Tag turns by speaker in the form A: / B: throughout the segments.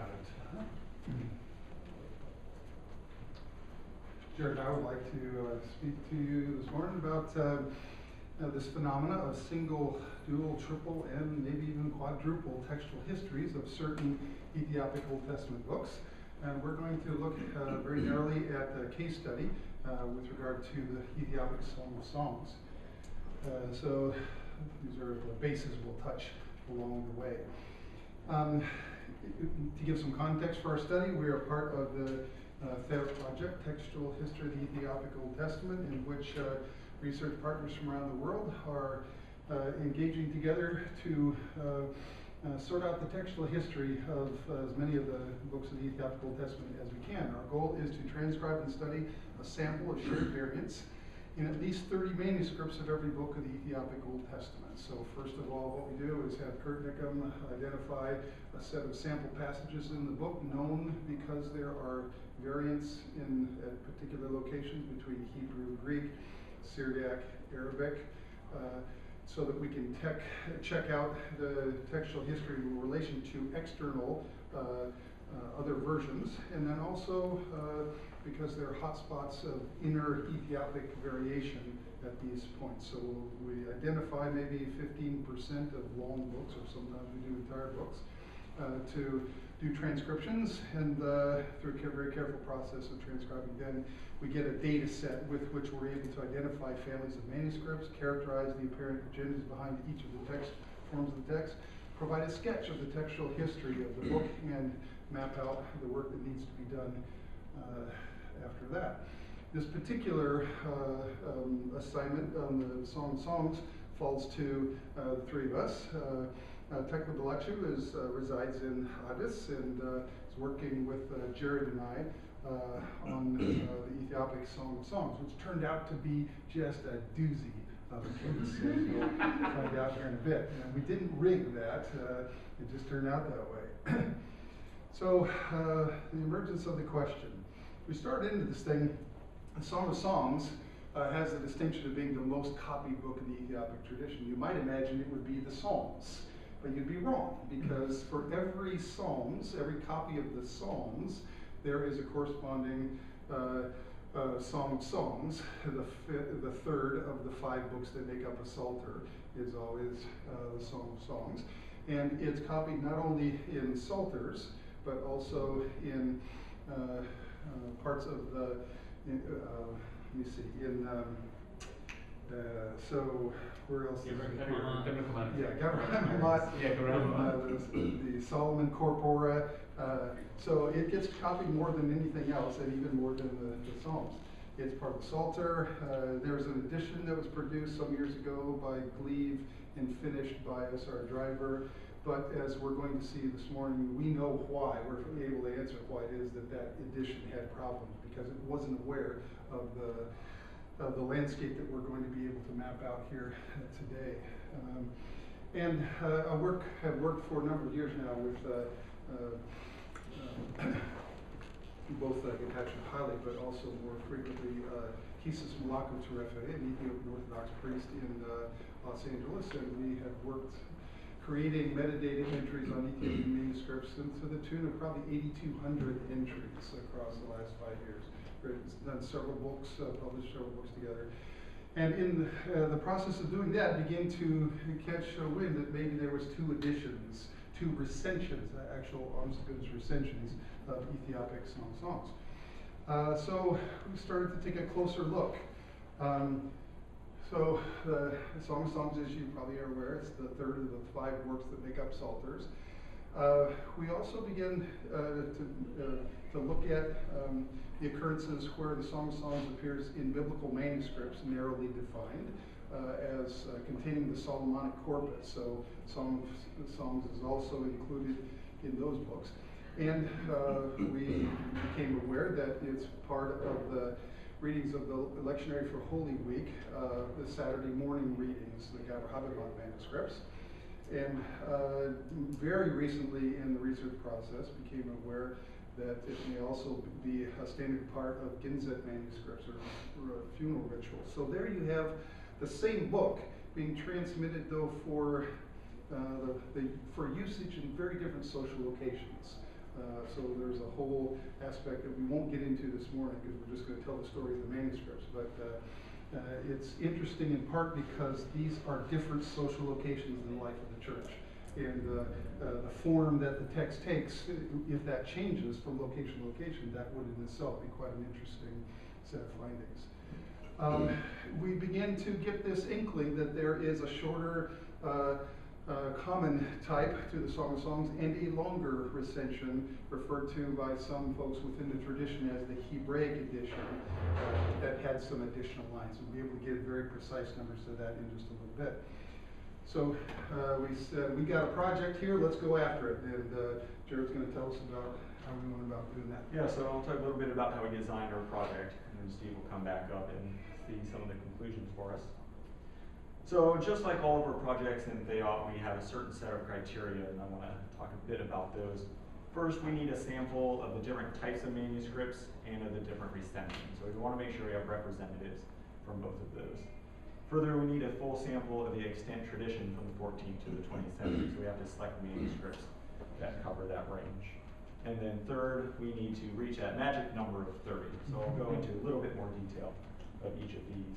A: about it.
B: Jared, I would like to speak to you this morning about this phenomena of single, dual, triple, and maybe even quadruple textual histories of certain Ethiopic Old Testament books. And we're going to look very narrowly at a case study with regard to the Ethiopic Song of Songs. So these are the bases we'll touch along the way. To give some context for our study, we are part of the THER project, Textual History of the Ethiopic Old Testament, in which research partners from around the world are engaging together to sort out the textual history of as many of the books of the Ethiopic Old Testament as we can. Our goal is to transcribe and study a sample of shared variants in at least 30 manuscripts of every book of the Ethiopic Old Testament. So first of all, what we do is have Kurt Nickham identify a set of sample passages in the book known because there are variants in particular locations between Hebrew, Greek, Syriac, Arabic, so that we can check out the textual history in relation to external other versions, and then also because there are hotspots of inner Ethiopic variation at these points. So we identify maybe 15% of long books, or sometimes we do entire books, to do transcriptions, and through a very careful process of transcribing, then we get a data set with which we're able to identify families of manuscripts, characterize the apparent agendas behind each of the text forms of the text, provide a sketch of the textual history of the book, and map out the work that needs to be done after that. This particular assignment on the Song of Songs falls to the three of us. Tekla Balachu resides in Addis and is working with Jared and I on the Ethiopic Song of Songs, which turned out to be just a doozy of a case, as you'll find out here in a bit. And we didn't rig that, it just turned out that way. So, the emergence of the question. We started into this thing, the Song of Songs has the distinction of being the most copied book in the Ethiopic tradition. You might imagine it would be the Psalms, but you'd be wrong, because for every Psalms, every copy of the Psalms, there is a corresponding Song of Songs. The third of the 5 books that make up a Psalter is always the Song of Songs. And it's copied not only in Psalters, but also in parts of the, let me see, in, so where else is it here? The Solomon Corpora. So it gets copied more than anything else, and even more than the Psalms. It's part of the Psalter. There's an edition that was produced some years ago by Gleave and finished by S.R. Driver. But as we're going to see this morning, we know why. We're able to answer why it is that that edition had problems, because it wasn't aware of the landscape that we're going to be able to map out here today. And I have worked for a number of years now with both Getachew Haile, but also more frequently Kisis Malako Terefe, an Ethiopian Orthodox priest in Los Angeles, and we have worked creating metadata entries on Ethiopian manuscripts to the tune of probably 8,200 entries across the last 5 years. We've done several books, published several books together. And in the process of doing that, began to catch wind that maybe there was 2 editions, 2 recensions, actual honest goodness recensions of Ethiopic Song of Songs. So we started to take a closer look. So the Song of Songs, as you probably are aware, it's the third of the 5 works that make up Psalters. We also begin to look at the occurrences where the Song of Songs appears in biblical manuscripts, narrowly defined, as containing the Solomonic corpus. So Song of Songs is also included in those books. And we became aware that it's part of the readings of the lectionary for Holy Week, the Saturday morning readings, the Gaber Habermas manuscripts. And very recently in the research process became aware that it may also be a standard part of Ginzet manuscripts or funeral rituals. So there you have the same book being transmitted, though for usage in very different social locations. So there's a whole aspect that we won't get into this morning because we're just going to tell the story of the manuscripts. But it's interesting in part because these are different social locations in the life of the church. And the form that the text takes, if that changes from location to location, that would in itself be quite an interesting set of findings. We begin to get this inkling that there is a shorter common type to the Song of Songs and a longer recension referred to by some folks within the tradition as the Hebraic edition that had some additional lines. We'll be able to get very precise numbers to that in just a little bit. So we said, we got a project here, let's go after it. And Jared's going to tell us about how we went about doing that.
A: Yeah, so I'll talk a little bit about how we designed our project, and then Steve will come back up and see some of the conclusions for us. So just like all of our projects in Theot, we have a certain set of criteria, and I want to talk a bit about those. First, we need a sample of the different types of manuscripts and of the different recensions. So we want to make sure we have representatives from both of those. Further, we need a full sample of the extant tradition from the 14th to the 20th century, so we have to select manuscripts that cover that range. And then third, we need to reach that magic number of 30. So I'll go into a little bit more detail of each of these.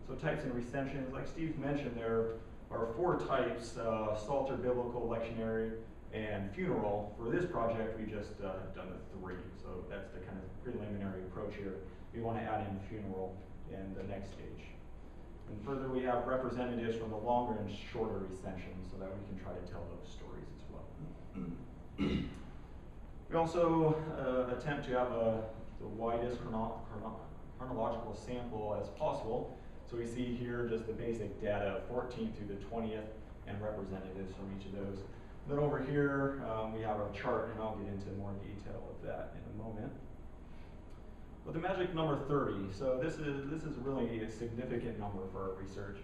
A: So types and recensions, like Steve mentioned, there are 4 types, Psalter, Biblical, Lectionary, and Funeral. For this project, we just have done the 3. So that's the kind of preliminary approach here. We want to add in Funeral in the next stage. And further, we have representatives from the longer and shorter recensions so that we can try to tell those stories as well. We also attempt to have the widest chronological sample as possible. So we see here just the basic data, 14th through the 20th, and representatives from each of those. Then over here, we have our chart, and I'll get into more detail of that in a moment. But the magic number 30, so this is really a significant number for our research.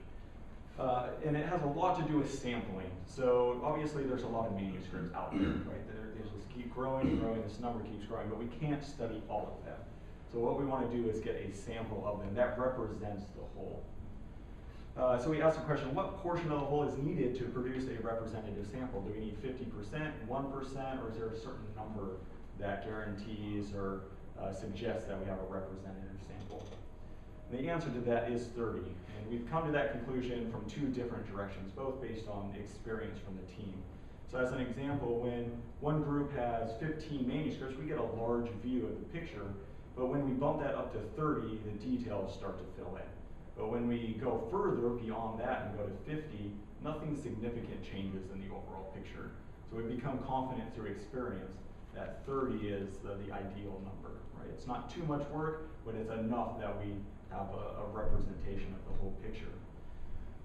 A: And it has a lot to do with sampling. So obviously there's a lot of manuscripts out there, right? They just keep growing and growing, this number keeps growing, but we can't study all of them. So what we want to do is get a sample of them that represents the whole. So we asked the question, what portion of the whole is needed to produce a representative sample? Do we need 50%, 1%, or is there a certain number that guarantees or suggests that we have a representative sample? And the answer to that is 30. And we've come to that conclusion from 2 different directions, both based on experience from the team. So as an example, when one group has 15 manuscripts, we get a large view of the picture. But when we bump that up to 30, the details start to fill in. But when we go further beyond that and go to 50, nothing significant changes in the overall picture. So we become confident through experience that 30 is the ideal number, right? It's not too much work, but it's enough that we have a representation of the whole picture.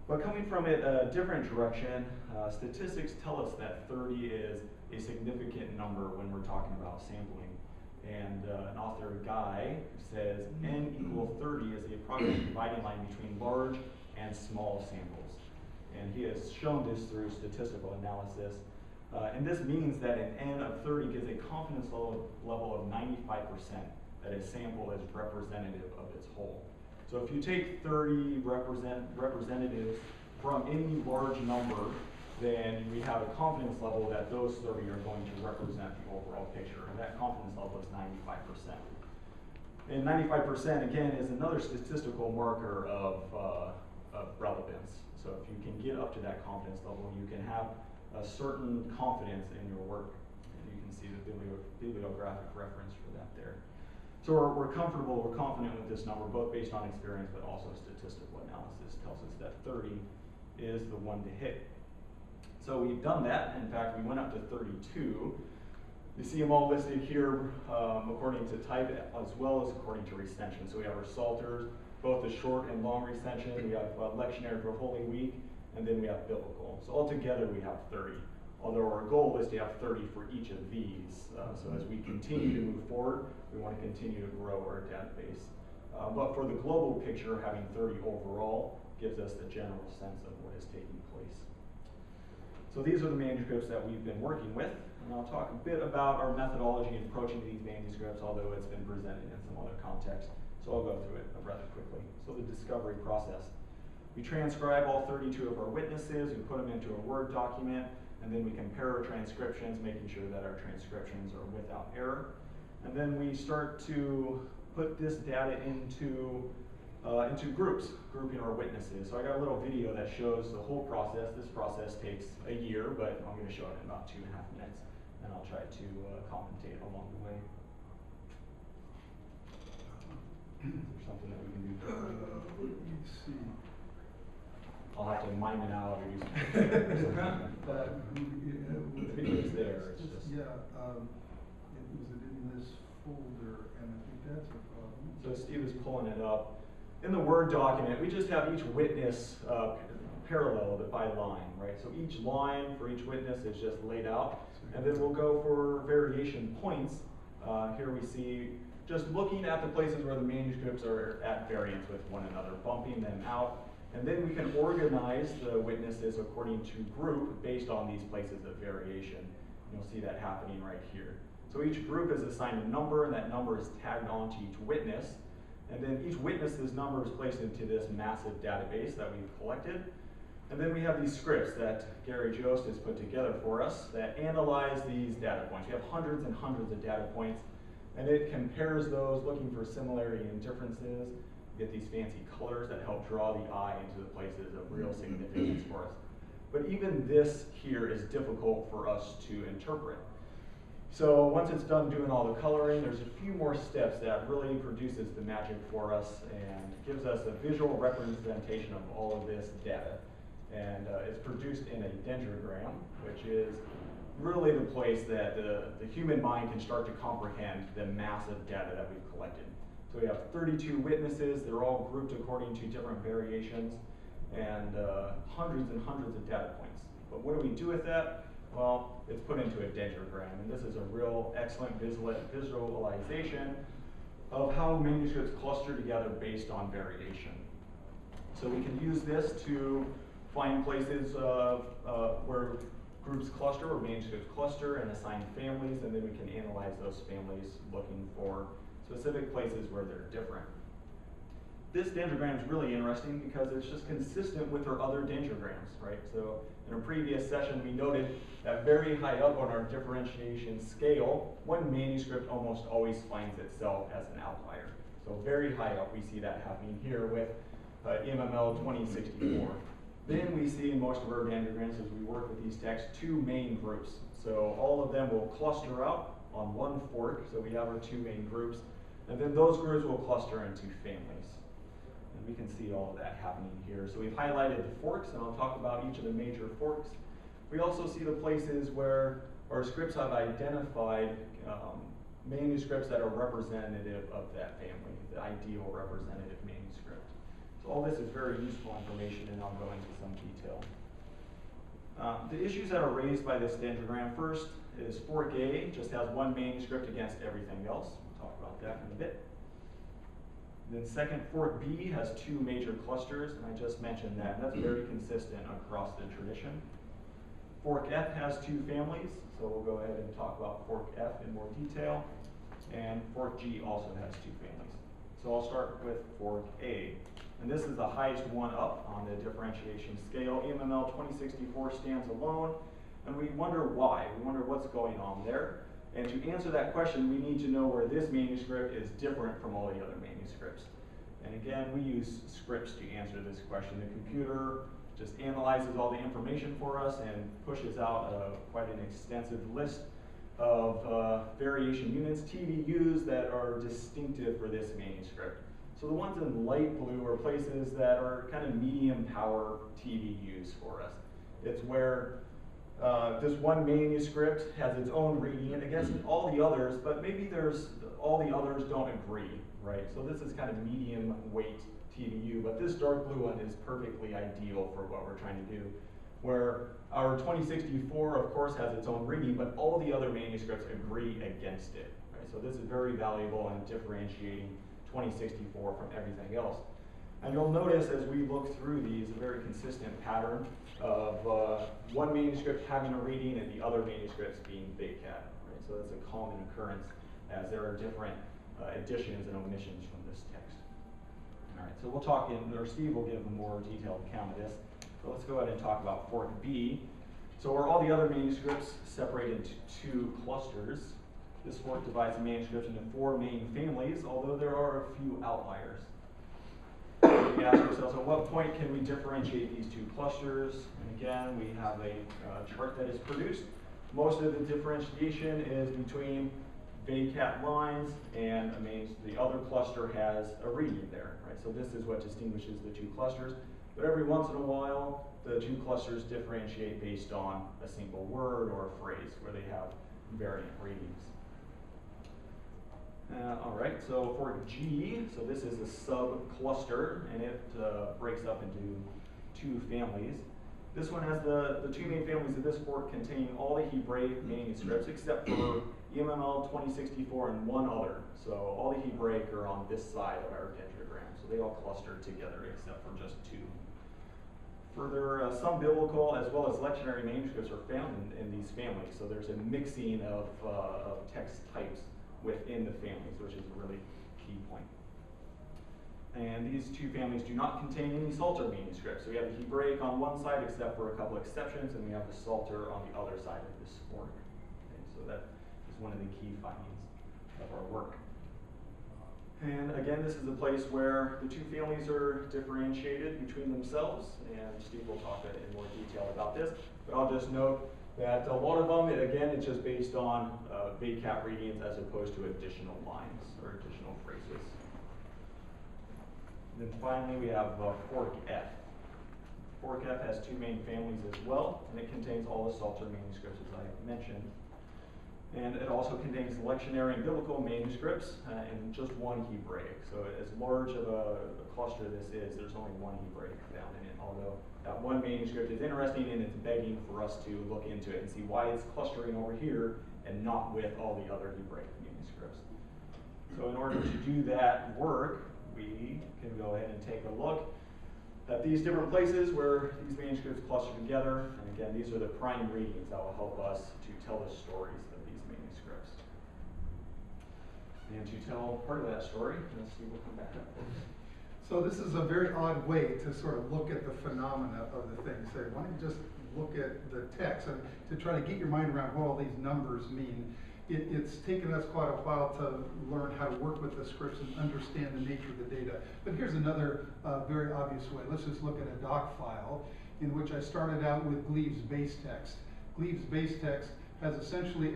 A: But coming from it a different direction, statistics tell us that 30 is a significant number when we're talking about sampling. And an author, Guy, says n equal 30 is the approximate dividing line between large and small samples. And he has shown this through statistical analysis. And this means that an n of 30 gives a confidence level of 95% that a sample is representative of its whole. So if you take 30 representatives from any large number, then we have a confidence level that those 30 are going to represent the overall picture. And that confidence level is 95%. And 95%, again, is another statistical marker of relevance. So if you can get up to that confidence level, you can have a certain confidence in your work. And you can see the bibliographic reference for that there. So we're comfortable, we're confident with this number, both based on experience, but also statistical analysis tells us that 30 is the one to hit. So we've done that. In fact, we went up to 32. You see them all listed here according to type as well as according to recension. So we have our Psalters, both the short and long recension. We have lectionary for Holy Week, and then we have biblical. So altogether we have 30. Although our goal is to have 30 for each of these. So as we continue to move forward, we want to continue to grow our database. But for the global picture, having 30 overall gives us the general sense of what is taking place. So these are the manuscripts that we've been working with. And I'll talk a bit about our methodology in approaching these manuscripts, although it's been presented in some other context. So I'll go through it rather quickly. So the discovery process. We transcribe all 32 of our witnesses, we put them into a Word document, And then we compare our transcriptions, making sure that our transcriptions are without error. And then we start to put this data into groups, grouping our witnesses. So I got a little video that shows the whole process. This process takes a year, but I'm going to show it in about 2.5 minutes, and I'll try to commentate along the way. Is there something that we can do?
B: Let me see.
A: I'll have to mime it out or use the video's there. It's just
B: yeah, it was in this folder, and I think that's a problem.
A: So Steve is pulling it up. In the Word document, we just have each witness paralleled by line, right? So each line for each witness is just laid out. And then we'll go for variation points. Here we see just looking at the places where the manuscripts are at variance with one another, bumping them out. And then we can organize the witnesses according to group based on these places of variation. And you'll see that happening right here. So each group is assigned a number, and that number is tagged onto each witness. And then each witness's number is placed into this massive database that we've collected. And then we have these scripts that Gary Jost has put together for us that analyze these data points. We have hundreds and hundreds of data points, and it compares those, looking for similarity and differences. We get these fancy colors that help draw the eye into the places of real significance for us. But even this here is difficult for us to interpret. So once it's done doing all the coloring, there's a few more steps that really produces the magic for us and gives us a visual representation of all of this data. And it's produced in a dendrogram, which is really the place that the human mind can start to comprehend the massive data that we've collected. So we have 32 witnesses. They're all grouped according to different variations, and hundreds and hundreds of data points. But what do we do with that? Well, it's put into a dendrogram, and this is a real excellent visualization of how manuscripts cluster together based on variation. So we can use this to find places where groups cluster, or manuscripts cluster, and assign families, and then we can analyze those families looking for specific places where they're different. This dendrogram is really interesting because it's just consistent with our other dendrograms, right? So in a previous session, we noted that very high up on our differentiation scale, one manuscript almost always finds itself as an outlier. So very high up, we see that happening here with MML 2064. Then we see in most of our dendrograms, as we work with these texts, two main groups. So all of them will cluster out on one fork. So we have our two main groups. And then those groups will cluster into families. And we can see all of that happening here. So we've highlighted the forks, and I'll talk about each of the major forks. We also see the places where our scripts have identified manuscripts that are representative of that family, the ideal representative manuscript. So all this is very useful information, and I'll go into some detail. The issues that are raised by this dendrogram, first is fork A just has one manuscript against everything else. We'll talk about that in a bit. Then second, fork B has two major clusters, and I just mentioned that, and that's very consistent across the tradition. Fork F has two families, so we'll go ahead and talk about fork F in more detail. And fork G also has two families. So I'll start with fork A. And this is the highest one up on the differentiation scale. EMML 2064 stands alone, and we wonder why. We wonder what's going on there. And to answer that question, we need to know where this manuscript is different from all the other manuscripts. And again, we use scripts to answer this question. The computer just analyzes all the information for us and pushes out quite an extensive list of variation units, TVUs, that are distinctive for this manuscript. So the ones in light blue are places that are kind of medium power TVUs for us. It's where this one manuscript has its own reading against all the others, but maybe all the others don't agree, right? So this is kind of medium weight TVU, but this dark blue one is perfectly ideal for what we're trying to do, where our 2064, of course, has its own reading, but all the other manuscripts agree against it, right? So this is very valuable in differentiating 2064 from everything else. And you'll notice as we look through these, a very consistent pattern of one manuscript having a reading and the other manuscripts being big cat, right? So that's a common occurrence as there are different additions and omissions from this text. All right, so we'll talk or Steve will give a more detailed account of this. So let's go ahead and talk about fork B. So are all the other manuscripts separated into two clusters? This fork divides the manuscripts into 4 main families, although there are a few outliers. We ask ourselves, at what point can we differentiate these two clusters? And again, we have a chart that is produced. Most of the differentiation is between VCAT lines, and the other cluster has a reading there, right? So this is what distinguishes the two clusters. But every once in a while, the two clusters differentiate based on a single word or a phrase where they have variant readings. All right, so for G, so this is a sub-cluster, and it breaks up into 2 families. This one has the 2 main families of this fork containing all the Hebraic manuscripts except for EMML 2064 and 1 other. So all the Hebraic are on this side of our dendrogram, so they all cluster together except for just 2. Further, some biblical as well as lectionary manuscripts are found in these families, so there's a mixing of text types within the families, which is a really key point. And these 2 families do not contain any Psalter manuscripts. So we have the Hebraic on one side, except for a couple exceptions, and we have the Psalter on the other side of this fork. Okay, so that is one of the key findings of our work. And again, this is a place where the 2 families are differentiated between themselves, and Steve will talk in more detail about this. But I'll just note that a lot of them, again, it's just based on VCAT readings as opposed to additional lines or additional phrases. And then finally, we have fork F. Fork F has 2 main families as well, and it contains all the Psalter manuscripts, as I mentioned. And it also contains lectionary and biblical manuscripts and just 1 Hebraic. So as large of a cluster this is, there's only 1 Hebraic found in it, although that 1 manuscript is interesting and it's begging for us to look into it and see why it's clustering over here and not with all the other Hebraic manuscripts. So in order to do that work, we can go ahead and take a look at these different places where these manuscripts cluster together. And again, these are the prime readings that will help us to tell the stories of these manuscripts. And to tell part of that story, Steve will come back up.
B: So this is a very odd way to sort of look at the phenomena of the thing. Say, why don't you just look at the text and to try to get your mind around what all these numbers mean. It's taken us quite a while to learn how to work with the scripts and understand the nature of the data. But here's another very obvious way. Let's just look at a doc file in which I started out with Gleaves base text. Gleaves base text has essentially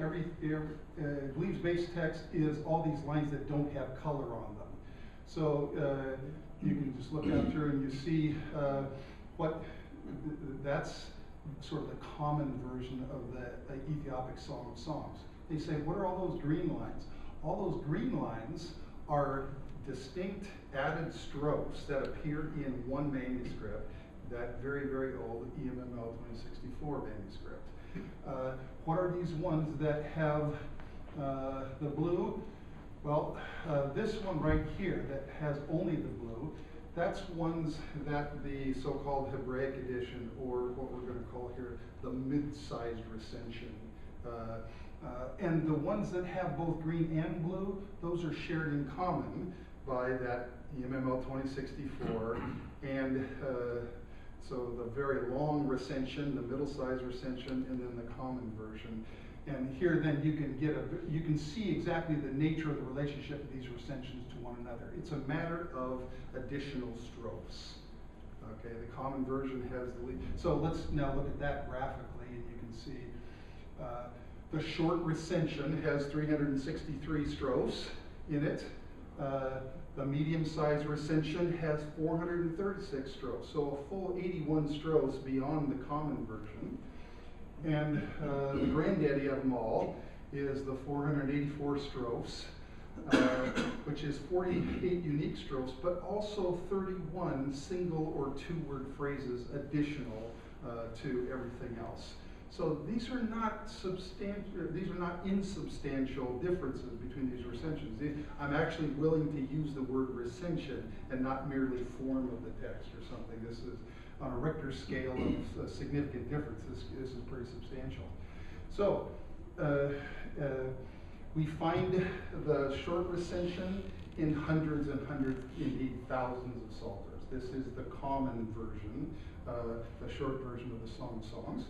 B: Gleaves base text is all these lines that don't have color on them. So you can just look out here and you see that's sort of the common version of the Ethiopic Song of Songs. They say, what are all those green lines? All those green lines are distinct added strophes that appear in 1 manuscript, that very, very old EMML 2064 manuscript. What are these ones that have the blue? Well, this one right here that has only the blue, that's ones that the so-called Hebraic edition, or what we're going to call here the mid-sized recension, and the ones that have both green and blue, those are shared in common by that EMML 2064 and so the very long recension, the middle-sized recension, and then the common version. And here then you can see exactly the nature of the relationship of these recensions to one another. It's a matter of additional strophes. Okay, the common version has the lead. So let's now look at that graphically, and you can see the short recension has 363 strophes in it. The medium-sized recension has 436 strophes, so a full 81 strophes beyond the common version. And the granddaddy of them all is the 484 strophes, which is 48 unique strophes, but also 31 single or 2-word phrases additional to everything else. So these are not insubstantial differences between these recensions. I'm actually willing to use the word recension and not merely form of the text or something. This is on a Richter scale of significant difference. This is pretty substantial. So we find the short recension in hundreds and hundreds, indeed thousands of psalters. This is the common version, the short version of the Song of Songs.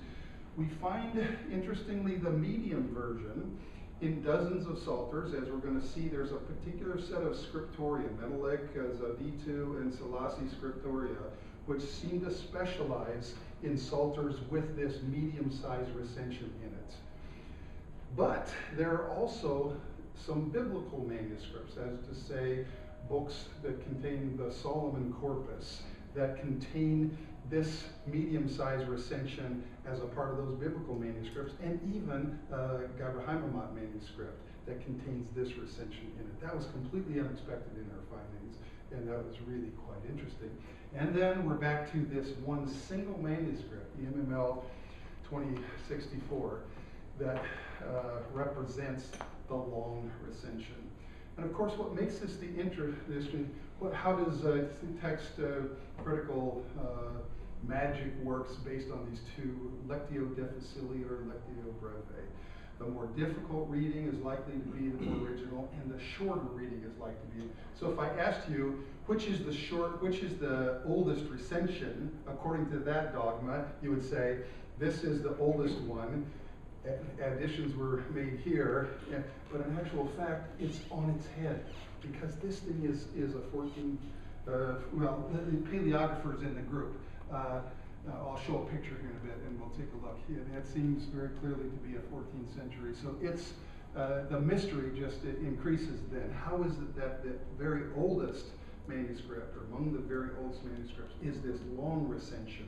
B: We find, interestingly, the medium version in dozens of psalters. As we're going to see, there's a particular set of scriptoria, Menelik, Zavitu, and Selassie scriptoria, which seem to specialize in psalters with this medium-sized recension in it. But there are also some biblical manuscripts, as to say, books that contain the Solomon corpus, that contain this medium-sized recension as a part of those biblical manuscripts, and even Gabrahaimamot manuscript that contains this recension in it. That was completely unexpected in our findings, and that was really quite interesting. And then we're back to this one single manuscript, EMML 2064, that represents the long recension. And of course, what makes this the interesting, how does text critical magic works based on these two, Lectio Difficile or Lectio Breve? The more difficult reading is likely to be the original, and the shorter reading is likely to be. So if I asked you, which is the oldest recension, according to that dogma, you would say, this is the oldest one. Additions were made here, but in actual fact, it's on its head, because this thing is a 14, well, the paleographers in the group. I'll show a picture here in a bit, and we'll take a look. And that seems very clearly to be a 14th century. So it's the mystery just increases then. How is it that the very oldest manuscript, or among the very oldest manuscripts, is this long recension,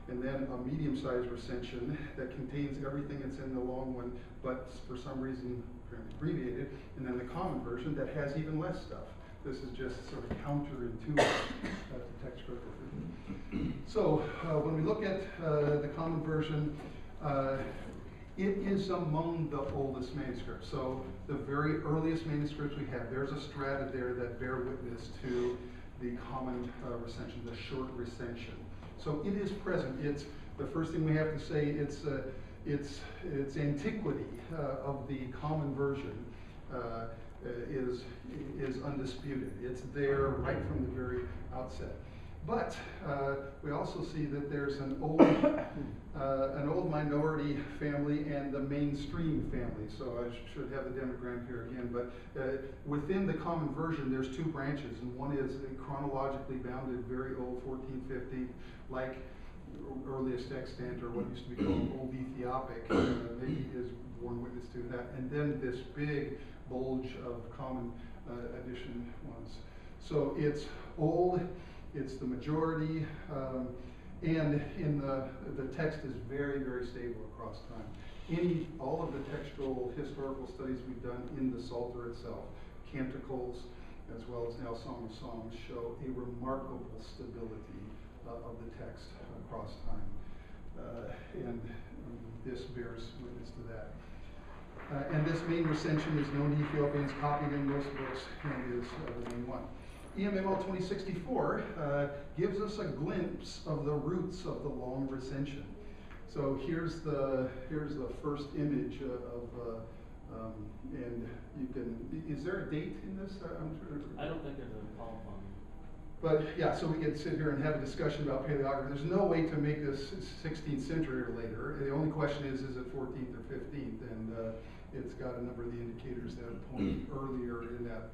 B: and then a medium-sized recension that contains everything that's in the long one, but for some reason abbreviated, and then the common version that has even less stuff. This is just sort of counterintuitive to text critical thinking. So when we look at the common version, it is among the oldest manuscripts. So the very earliest manuscripts we have, there's a strata there that bear witness to the common recension, the short recension. So it is present. It's the first thing we have to say. Its antiquity of the common version is undisputed. It's there right from the very outset. But we also see that there's an old minority family and the mainstream family. So I should have the demogram here again. But within the common version, there's two branches, and one is a chronologically bounded, very old 1450, like earliest extant, or what used to be called Old Ethiopic, maybe is borne witness to that. And then this big bulge of common edition ones. So it's old. It's the majority, and in the text is very, very stable across time. All of the textual historical studies we've done in the Psalter itself, canticles, as well as now Song of Songs, show a remarkable stability of the text across time, and this bears witness to that. And this main recension is known to Ethiopians, copied in most books, and is the main one. EMML 2064 gives us a glimpse of the roots of the long recension. So here's the first image and you can. Is there a date in this?
C: I don't think there's a call on.
B: But yeah, so we could sit here and have a discussion about paleography. There's no way to make this 16th century or later. The only question is it 14th or 15th? And it's got a number of the indicators that point earlier in that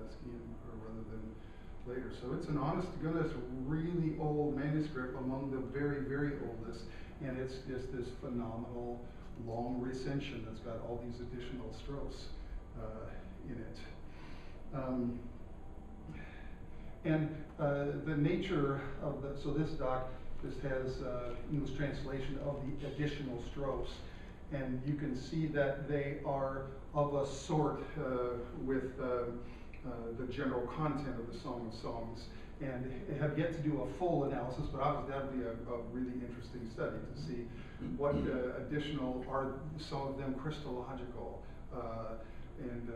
B: scheme, rather than later. So it's an honest to goodness, really old manuscript among the very, very oldest, and it's just this phenomenal long recension that's got all these additional strophes in it. And the nature of so this doc just has English translation of the additional strophes, and you can see that they are of a sort with the general content of the Song of Songs, and have yet to do a full analysis, but obviously that would be a really interesting study to see what additional, are some of them Christological, and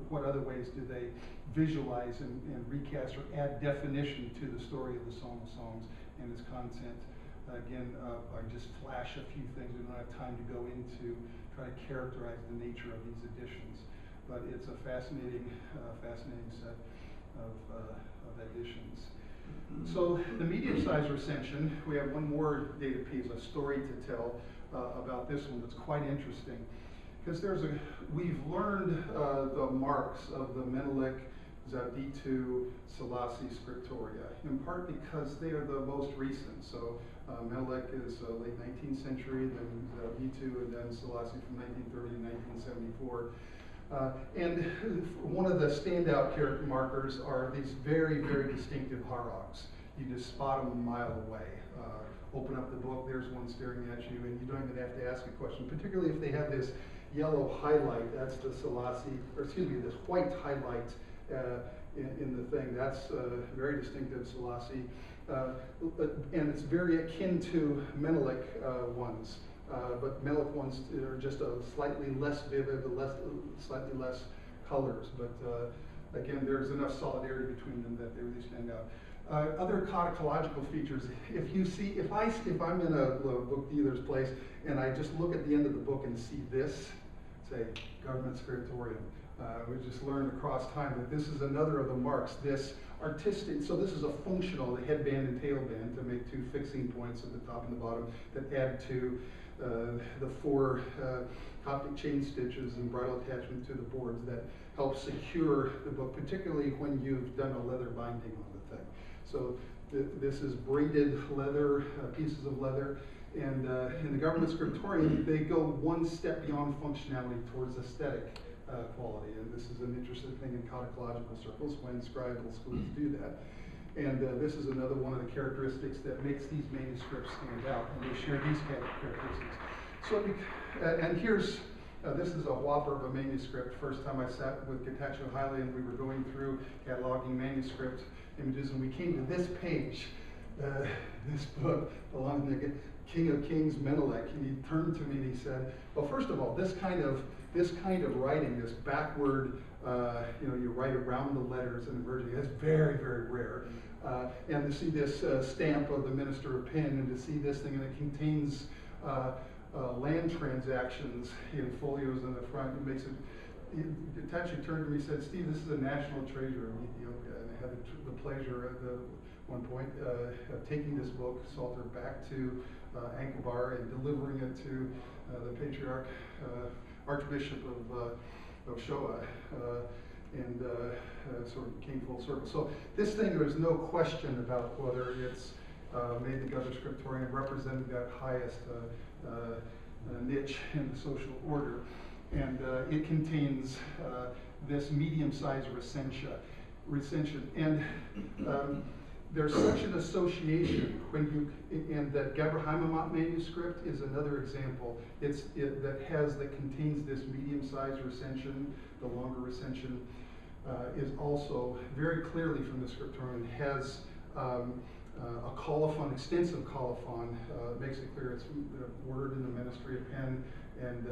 B: what other ways do they visualize and recast or add definition to the story of the Song of Songs and its content. Again, I just flash a few things. We don't have time to go into try to characterize the nature of these editions, but it's a fascinating set of editions. So the medium-sized recension, we have one more data piece, a story to tell about this one that's quite interesting. Because we've learned the marks of the Menelik Zauditu Selassie scriptoria, in part because they are the most recent. So Menelik is late 19th century, then Zauditu, and then Selassie from 1930 to 1974. And one of the standout character markers are these very, very distinctive harogs. You just spot them a mile away. Open up the book, there's one staring at you, and you don't even have to ask a question, particularly if they have this yellow highlight. That's the Selassie, or excuse me, this white highlight in the thing. That's very distinctive Selassie. And it's very akin to Menelik ones. But Menelik ones are just a slightly less vivid, slightly less colors. But again, there's enough solidarity between them that they really stand out. Other codicological features. If I'm in a book dealer's place and I just look at the end of the book and see this, say government scriptorium, we just learned across time that this is another of the marks. This artistic, so this is a functional, the headband and tailband, to make two fixing points at the top and the bottom that add to the four Coptic chain stitches and bridle attachment to the boards that help secure the book, particularly when you've done a leather binding on the thing. So this is braided leather, pieces of leather, and in the government scriptorium, they go one step beyond functionality towards aesthetic quality, and this is an interesting thing in codicological circles when scribal schools do that. And this is another one of the characteristics that makes these manuscripts stand out, and they share these kind of characteristics. So, and here's, this is a whopper of a manuscript. First time I sat with Getachew Haile and we were going through cataloging manuscript images, and we came to this page. This book belonged to the King of Kings, Menelik, and he turned to me and he said, well, first of all, this kind of writing, this backward, you write around the letters in the Virgin, that's very, very rare. And to see this stamp of the Minister of Penn, and to see this thing, and it contains land transactions in folios in the front, it makes it. Getachew turned to me and said, Steve, this is a national treasure in Ethiopia, and I had the pleasure at one point of taking this book, Psalter, back to Ankobar and delivering it to the Patriarch, Archbishop of Shoa, and sort of came full circle. So this thing, there is no question about whether it's made the government scriptorium, represented that highest niche in the social order. And it contains this medium-sized recension. And there's such an association when and that Gebrahimamot manuscript is another example. That contains this medium-sized recension. The longer recension is also very clearly from the scriptorium, has a colophon, extensive colophon, makes it clear it's worded in the ministry of Penn, and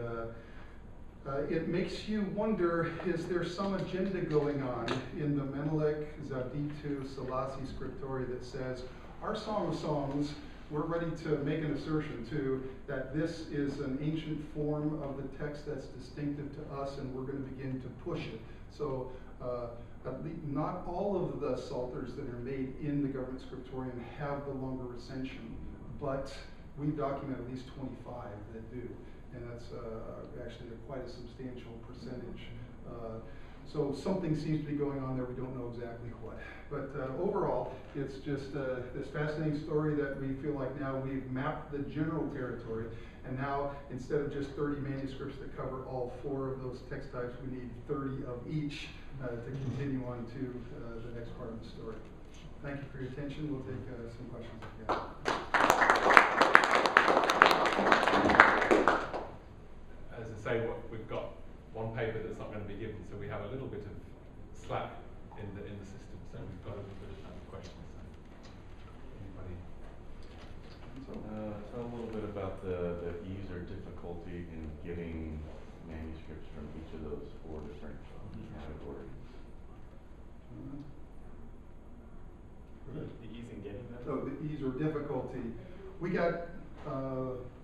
B: it makes you wonder, is there some agenda going on in the Menelik Zauditu Selassie scriptoria that says, our Song of Songs, we're ready to make an assertion too, that this is an ancient form of the text that's distinctive to us, and we're going to begin to push it. So not all of the psalters that are made in the government scriptorium have the longer recension, but we document at least 25 that do. And that's actually quite a substantial percentage. So something seems to be going on there. We don't know exactly what. But overall, it's just this fascinating story that we feel like now we've mapped the general territory. And now, instead of just 30 manuscripts that cover all 4 of those text types, we need 30 of each to continue on to the next part of the story. Thank you for your attention. We'll take some questions if you have.
D: As I say, we've got one paper that's not going to be given, so we have a little bit of slack in the system. So we've got a little bit of time for questions. So anybody?
E: Tell a little bit about the ease or difficulty in getting manuscripts from each of those 4 different categories.
A: The ease in getting them?
B: So the ease or difficulty. We got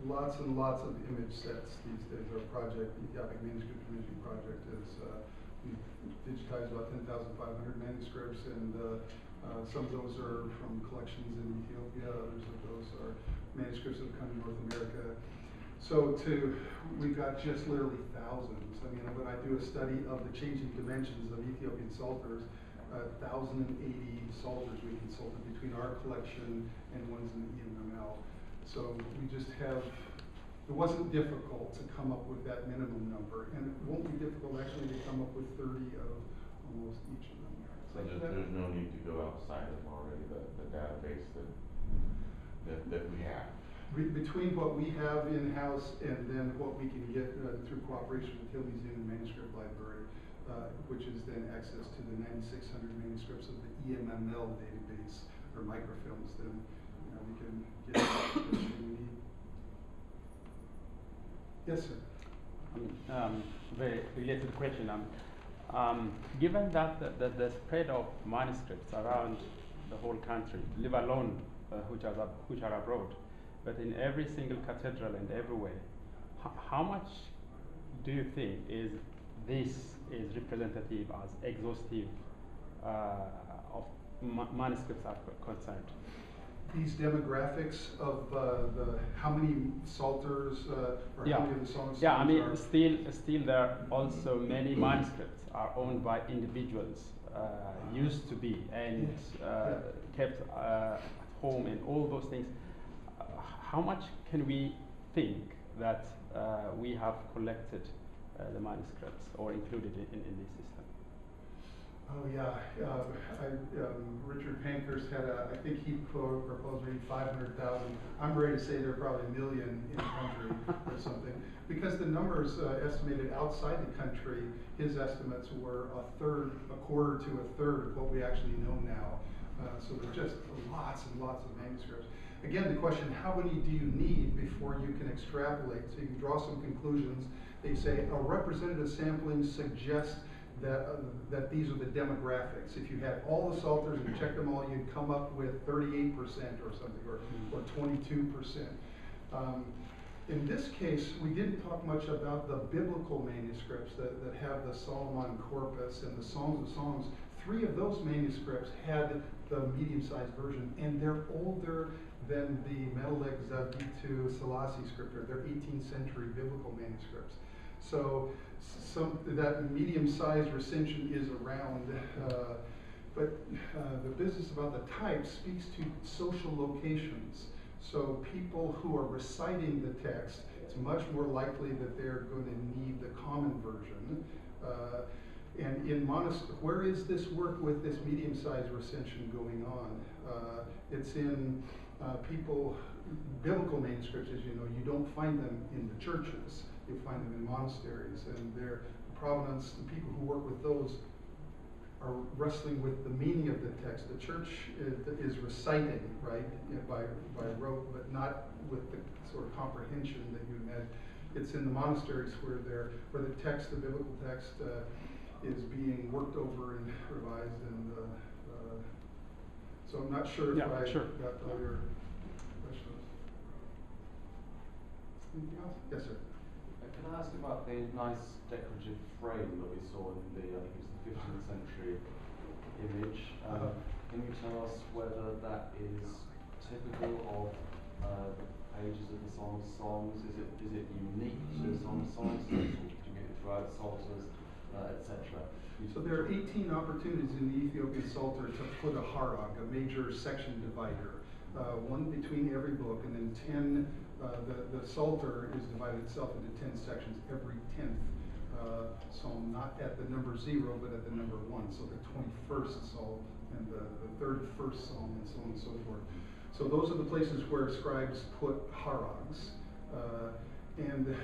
B: lots and lots of image sets these days. Our project, the Ethiopic Manuscript Imaging Project, is we've digitized about 10,500 manuscripts, and Some of those are from collections in Ethiopia, others of those are manuscripts that have come to North America. So we've got just literally thousands. I mean, when I do a study of the changing dimensions of Ethiopian psalters, 1,080 psalters we consulted between our collection and ones in the EMML. So we just have, it wasn't difficult to come up with that minimum number, and it won't be difficult actually to come up with 30 of almost each of them.
E: So there's no need to go outside of already the database that we have.
B: Between what we have in-house and then what we can get through cooperation with Hill Museum and Manuscript Library, which is then access to the 9,600 manuscripts of the EMML database or microfilms, then we can get everything we need. Yes, sir.
F: Very related question. Given that the spread of manuscripts around the whole country, leave alone which are abroad, but in every single cathedral and everywhere, how much do you think this is representative as exhaustive of manuscripts are concerned?
B: These demographics of how many psalters or how many of the songs?
F: Yeah, I mean, still there are also many manuscripts are owned by individuals, used to be, and kept at home and all those things. How much can we think that we have collected the manuscripts or included in this system?
B: Oh yeah, Richard Pankhurst had I think he proposed maybe 500,000. I'm ready to say there are probably 1 million in the country or something. Because the numbers estimated outside the country, his estimates were a quarter to a third of what we actually know now. So there's just lots and lots of manuscripts. Again, the question, how many do you need before you can extrapolate? So you can draw some conclusions. They say a representative sampling suggests that these are the demographics. If you had all the psalters and checked them all, you'd come up with 38% or something, or 22%. In this case, we didn't talk much about the biblical manuscripts that have the Solomon corpus and the Songs of Songs. 3 of those manuscripts had the medium-sized version, and they're older than the Menelik Zavitu Selassie scripture. They're 18th century biblical manuscripts. So that medium-sized recension is around, but the business about the type speaks to social locations. So people who are reciting the text, it's much more likely that they're going to need the common version. And in where is this work with this medium-sized recension going on? It's in biblical manuscripts, as you know, you don't find them in the churches. You find them in monasteries, and their provenance, the people who work with those are wrestling with the meaning of the text. The church is reciting, right, by rote, but not with the sort of comprehension that you imagine. It's in the monasteries where the text, the biblical text, is being worked over and revised, and so I'm not sure if I got all your questions. Anything else? Yes, sir.
G: Can I ask about the nice decorative frame that we saw in the, I think it was the 15th century image? Can you tell us whether that is typical of the pages of the Song of Songs? Is it unique to the Song of Songs? Do you get it throughout Psalters, etc.?
B: So there are 18 opportunities in the Ethiopian Psalter to put a harag, a major section divider, one between every book, and then 10. The Psalter is divided itself into 10 sections, every 10th psalm, not at the number 0, but at the number 1. So the 21st psalm and the 31st psalm, and so on and so forth. So those are the places where scribes put harags, and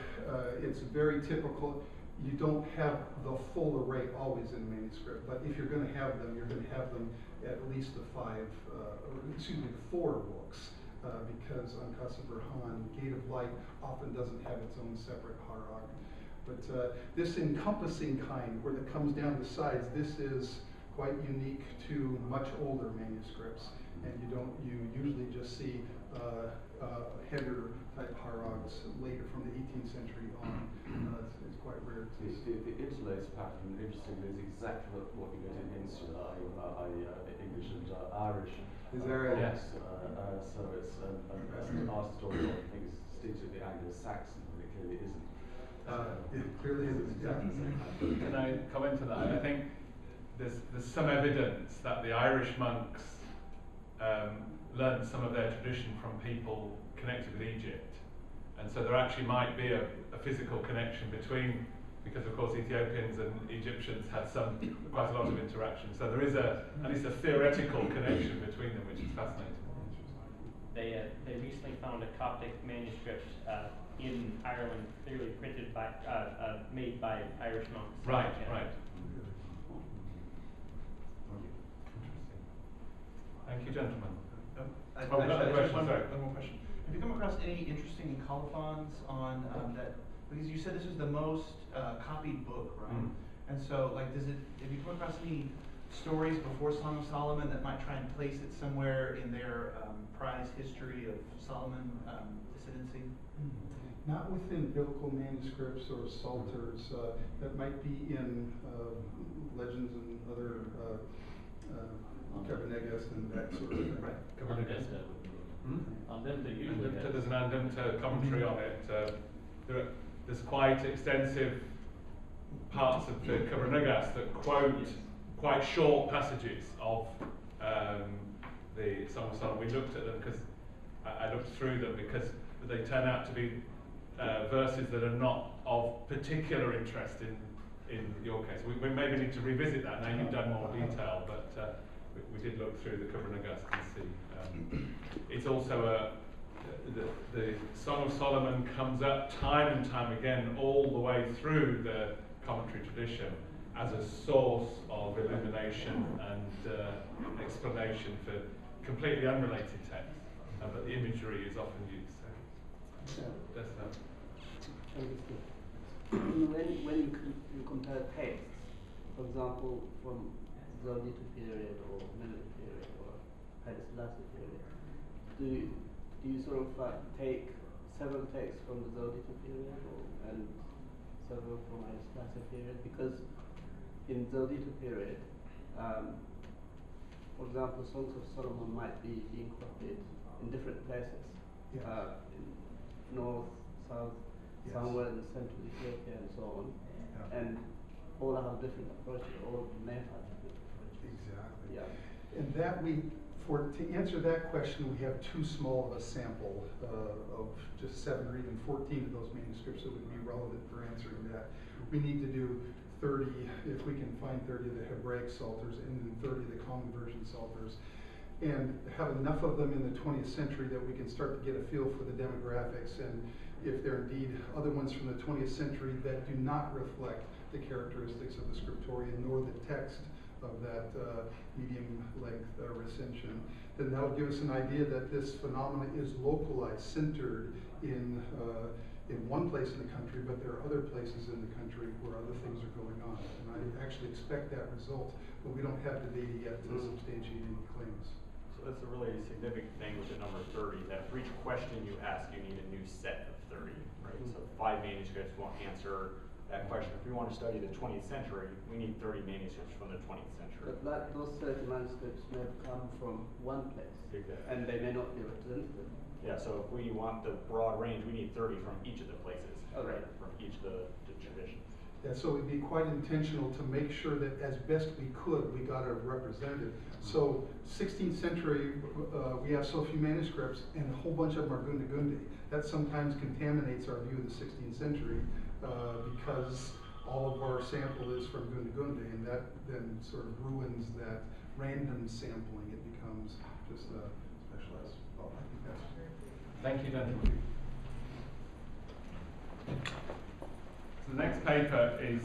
B: it's very typical. You don't have the full array always in manuscript, but if you're going to have them, you're going to have them at least the 4 books. Because Ankasa Burhan, Gate of Light, often doesn't have its own separate harag. But this encompassing kind, where it comes down the sides, this is quite unique to much older manuscripts, and you usually just see header type harangues later from the 18th century on. It's quite rare to see.
G: The interlace pattern, interestingly, is exactly what you get in Insular, English and Irish.
B: Is there a-
G: Yes. So it's our story, I think, is distinctively Anglo-Saxon, but it clearly isn't.
B: It clearly is.
G: Exactly the same.
D: Can I comment on that? I think there's some evidence that the Irish monks learned some of their tradition from people connected with Egypt, and so there actually might be a physical connection between, because of course Ethiopians and Egyptians had quite a lot of interaction. So there is at least a theoretical connection between them, which is fascinating.
C: They recently found a Coptic manuscript in Ireland, clearly printed by, made by Irish monks.
D: Right,
C: Yeah.
D: right. Thank you, gentlemen.
H: Actually,
D: another
H: just
D: question,
H: one
D: sorry.
H: more question. Have you come across any interesting colophons on that? Because you said this is the most copied book, right?
D: Mm.
H: And so, like, have you come across any stories before Song of Solomon that might try and place it somewhere in their prized history of Solomon dissidency?
B: Not within biblical manuscripts or psalters. That might be in legends and other Cabernegas and that sort of thing.
H: Right.
C: Andenta.
D: Hmm?
C: Andenta usually has.
D: There's an Andenta commentary on it. There's quite extensive parts of the Cabernegas that quote quite short passages of the Song of Solomon. We looked at them because I looked through them because they turn out to be verses that are not of particular interest in your case. We maybe need to revisit that now you've done more detail, but we did look through the Cabernegas and see. It's also the Song of Solomon comes up time and time again all the way through the commentary tradition as a source of illumination and explanation for completely unrelated texts, but the imagery is often used. So, that's that.
I: When you compare texts, for example, from Zodhiacal period or Menelik period or Haile Selassie period, do you sort of take several texts from the Zodhiacal period and several from Haile Selassie period? Because in Zodhiacal period, for example, Songs of Solomon might be being copied in different places,
B: Yes.
I: in north, south,
B: Yes.
I: somewhere in central Ethiopia and so on,
B: Yeah.
I: and all have different approaches, all may have different approaches.
B: Exactly.
I: Yeah.
B: And that to answer that question, we have too small of a sample of just 7 or even 14 of those manuscripts that would be relevant for answering that. We need to do 30, if we can find 30 of the Hebraic Psalters and then 30 of the Common Version Psalters, and have enough of them in the 20th century that we can start to get a feel for the demographics, and if there are indeed other ones from the 20th century that do not reflect the characteristics of the scriptorium nor the text of that medium length recension, then that will give us an idea that this phenomenon is localized, centered in one place in the country, but there are other places in the country where other things are going on. And I actually expect that result, but we don't have the data yet to substantiate any claims.
A: So that's a really significant thing with the number 30, that for each question you ask, you need a new set of 30, right? So 5 manuscripts won't answer that question. If we want to study the 20th century, we need 30 manuscripts from the 20th century.
I: But those 30 manuscripts may have come from one place,
A: Exactly.
I: and they may not be representative.
A: Yeah, so if we want the broad range, we need 30 from each of the places,
I: Okay.
A: right? From each of the traditions.
B: Yeah, so it'd be quite intentional to make sure that as best we could, we got a representative. So 16th century, we have so few manuscripts and a whole bunch of them are Gundagundi. That sometimes contaminates our view of the 16th century because all of our sample is from Gundagundi, and that then sort of ruins that random sampling. It becomes just a specialized. Well, I think that's.
D: Thank you, gentlemen. So the next paper is